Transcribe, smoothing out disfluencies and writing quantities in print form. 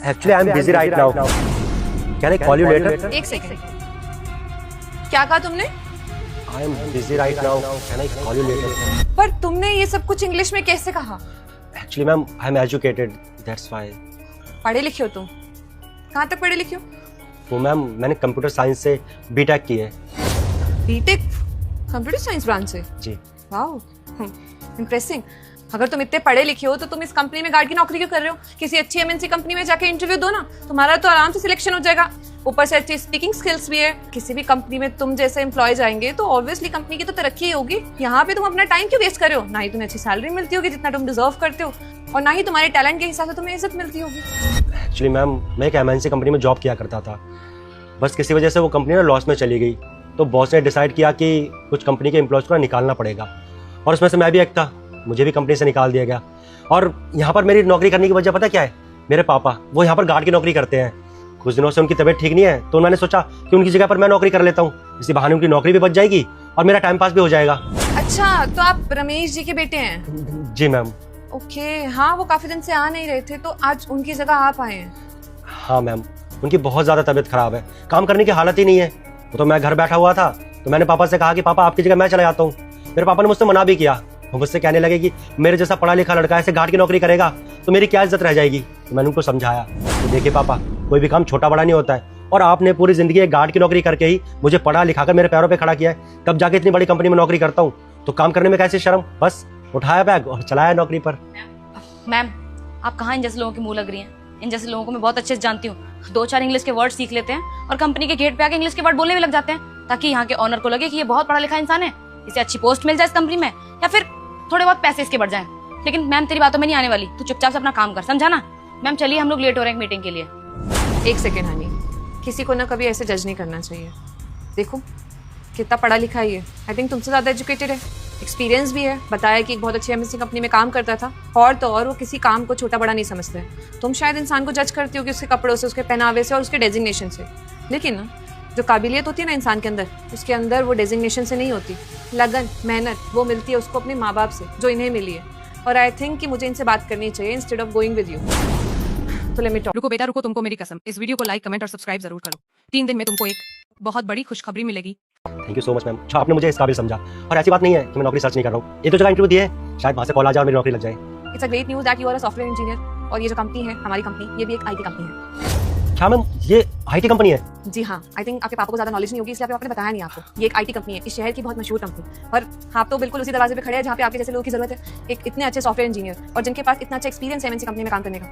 Actually, I'm busy right now. Can I call you later? एक second, क्या कहा तुमने? I'm busy right now. Can I call you later? पर तुमने ये सब कुछ इंग्लिश में कैसे कहा? Actually, ma'am, I'm educated. That's why. पढ़े लिखे हो तुम? कहाँ तक पढ़े लिखे हो? वो मैम मैंने कंप्यूटर साइंस से बीटेक की है। बीटेक कंप्यूटर साइंस ब्रांच से? जी। Wow, impressing. अगर तुम इतने पढ़े लिखे हो तो तुम इस कंपनी में गार्ड की नौकरी क्यों कर रहे हो? किसी अच्छी एमएनसी कंपनी में जाके इंटरव्यू दो ना, तुम्हारा तो आराम से सिलेक्शन हो जाएगा। ऊपर से अच्छी स्पीकिंग स्किल्स भी है। किसी भी कंपनी में तुम जैसे एम्प्लॉय जाएंगे तो ऑब्वियसली कंपनी की तो तरक्की ही होगी। यहाँ पे तुम अपना टाइम क्यों वेस्ट कर रहे हो? ना ही तुम्हें अच्छी सैलरी मिलती होगी जितना तुम डिजर्व करते हो, और ना ही तुम्हारे टैलेंट के हिसाब से तुम्हें इज्जत मिलती होगी। एक्चुअली मैम मैं एक एमएनसी कंपनी में जॉब किया करता था, बस किसी वजह से वो कंपनी ना लॉस में चली गई, तो बॉस ने डिसाइड किया कि कुछ कंपनी के एम्प्लॉयज़ को निकालना पड़ेगा, और उसमें से मैं भी एक था। मुझे भी कंपनी से निकाल दिया गया। और यहाँ पर मेरी नौकरी करने की वजह पता क्या है? मेरे पापा वो यहाँ पर गार्ड की नौकरी करते हैं। कुछ दिनों से उनकी तबीयत ठीक नहीं है, तो उन्होंने सोचा कि उनकी जगह पर मैं नौकरी कर लेता हूँ। इसी बहाने उनकी नौकरी भी बच जाएगी और मेरा टाइम पास भी हो जाएगा। अच्छा, तो आप रमेश जी के बेटे हैं? जी मैम। ओके, हाँ, वो काफी दिन से आ नहीं रहे थे, तो आज उनकी जगह आप आए हैं। हाँ मैम, उनकी बहुत ज़्यादा तबीयत खराब है, काम करने की हालत ही नहीं है। वो तो मैं घर बैठा हुआ था, तो मैंने पापा से कहा कि पापा आपकी जगह मैं चला जाता हूँ। मेरे पापा ने मुझसे मना भी किया। वो मुझसे कहने लगे कि मेरे जैसा पढ़ा लिखा लड़का ऐसे गार्ड की नौकरी करेगा तो मेरी क्या इज्जत रह जाएगी। तो मैंने उनको समझाया कि देखिए पापा, कोई भी काम छोटा बड़ा नहीं होता है, और आपने पूरी जिंदगी एक गार्ड की नौकरी करके ही मुझे पढ़ा लिखा कर मेरे पैरों पे खड़ा किया है, तब जाके इतनी बड़ी कंपनी में नौकरी करता हूँ। तो काम करने में कैसी शर्म, बस उठाया बैग और चलाया नौकरी पर। मैम, आप कहाँ इन जैसे लोगों की मुंह लग रही हैं? इन जैसे लोगों को मैं बहुत अच्छे से जानती हूँ। 2-4 इंग्लिश के वर्ड सीख लेते हैं और कंपनी के गेट पे आके इंग्लिश के वर्ड बोलने भी लग जाते हैं, ताकि यहाँ के ऑनर को लगे कि ये बहुत पढ़ा लिखा इंसान है, इसे अच्छी पोस्ट मिल जाए इस कंपनी में, या फिर थोड़े बहुत पैसे इसके बढ़ जाएं। लेकिन मैम तेरी बातों में नहीं आने वाली, तू चुपचाप से अपना काम कर, समझा ना? मैम चलिए, हम लोग लेट हो रहे हैं मीटिंग के लिए। एक सेकेंड हनी, किसी को ना कभी ऐसे जज नहीं करना चाहिए। देखो कितना पढ़ा लिखा है ये, आई थिंक तुमसे ज़्यादा एजुकेटेड है, एक्सपीरियंस भी है, बताया कि एक बहुत अच्छी एमएनसी कंपनी में काम करता था, और तो और वो किसी काम को छोटा बड़ा नहीं समझते। तुम शायद इंसान को जज करती हो कि उसके कपड़ों से, उसके पहनावे से और उसके डेजिग्नेशन से, लेकिन ना जो काबिलियत होती है ना इंसान के अंदर, उसके अंदर वो डेजिग्नेशन से नहीं होती। लगन, मेहनत वो मिलती है उसको अपने माँ बाप से, जो इन्हें मिली है। और आई थिंक कि मुझे इनसे बात करनी चाहिए instead of going with you. तो लेट मी टॉक। रुको बेटा रुको, तुमको मेरी कसम, इस वीडियो को लाइक कमेंट और सब्सक्राइब जरूर करो। 3 दिन में तुमको एक बहुत बड़ी खुशखबरी मिलेगी। Thank you so much ma'am, अच्छा आपने मुझे इस काबिल समझा। और ऐसी बात नहीं है कि मैं नौकरी सर्च नहीं कर रहा हूँ, एक तो जगह इंटरव्यू दी है, शायद वहाँ से कॉल आ जाए और मेरी नौकरी लग जाए। It's a great news that you are a software engineer, और ये जो कंपनी है हमारी कंपनी, ये भी एक आईटी कंपनी है। क्या मैम, ये आईटी कंपनी है? जी हाँ, आई थिंक आपके पापा को ज़्यादा नॉलेज नहीं होगी, इसलिए आपने बताया नहीं आपको। ये एक आईटी कंपनी है, इस शहर की बहुत मशहूर कंपनी, और आप तो बिल्कुल उसी दरवाजे पे खड़े हैं जहाँ पे आपके जैसे लोगों की जरूरत है, एक इतने अच्छे सॉफ्टवेयर इंजीनियर और जिनके पास इतना अच्छा एक्सपीरियंस है एमएनसी कंपनी में काम करने का।